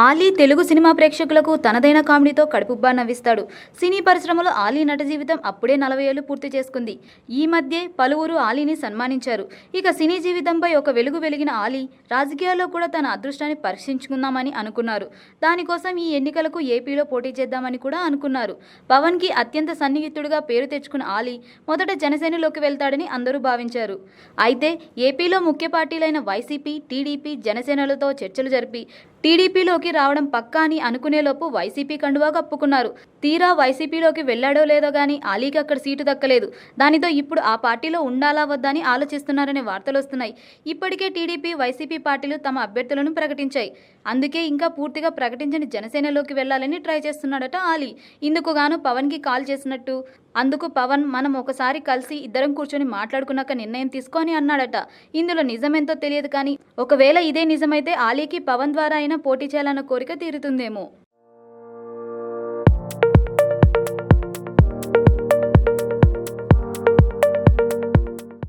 Ali Telugu cinema ప్రేక్షకులకు తనదైన కామెడీతో కడుపుబ్బా నవ్విస్తాడు. సినీ పరిశ్రమలో ఆలీ నట జీవితం అప్పుడే 40 ఏళ్లు పూర్తి చేసుకుంది. ఈ మధ్యే పలువురు ఆలీని సన్మానించారు. ఇక సినీ జీవితంపై ఒక వెలుగు వెలిగిన ఆలీ రాజకీయాల్లో కూడా తన అదృష్టాన్ని పరీక్షించుకుందామని అనుకున్నారు. దానికోసం ఈ ఎన్నికలకు ఏపీలో పోటీ చేద్దామని కూడా అనుకున్నారు. పవన్కి అత్యంత సన్నిహితుడిగా పేరు తెచ్చుకున్న ఆలీ మొదట జనసేనలోకి వెళ్తాడని అందరూ భావించారు. అయితే ఏపీలో ముఖ్య పార్టీలైన వైసీపీ, టీడీపీ, జనసేనలతో చర్చలు జరిపి టీడీపీలోకి రావడం పక్కా అని అనుకునేలోపు వైసీపీ కండువా కప్పుకున్నారు. తీరా వైసీపీలోకి వెళ్లాడో లేదో గానీ ఆలీకి అక్కడ సీటు దక్కలేదు. దానితో ఇప్పుడు ఆ పార్టీలో ఉండాలా వద్దా అని ఆలోచిస్తున్నారనే వార్తలు వస్తున్నాయి. ఇప్పటికే టీడీపీ, వైసీపీ పార్టీలు తమ అభ్యర్థులను ప్రకటించాయి. అందుకే ఇంకా పూర్తిగా ప్రకటించని జనసేనలోకి వెళ్లాలని ట్రై చేస్తున్నాడట ఆలీ. ఇందుకు గాను పవన్కి కాల్ చేసినట్టు, అందుకు పవన్ మనం ఒకసారి కలిసి ఇద్దరం కూర్చొని మాట్లాడుకున్నాక నిర్ణయం తీసుకో అని అన్నాడట. ఇందులో నిజమెంతో తెలియదు కానీ ఒకవేళ ఇదే నిజమైతే ఆలీకి పవన్ ద్వారా అయినా పోటీ చేయాలన్న కోరిక తీరుతుందేమో.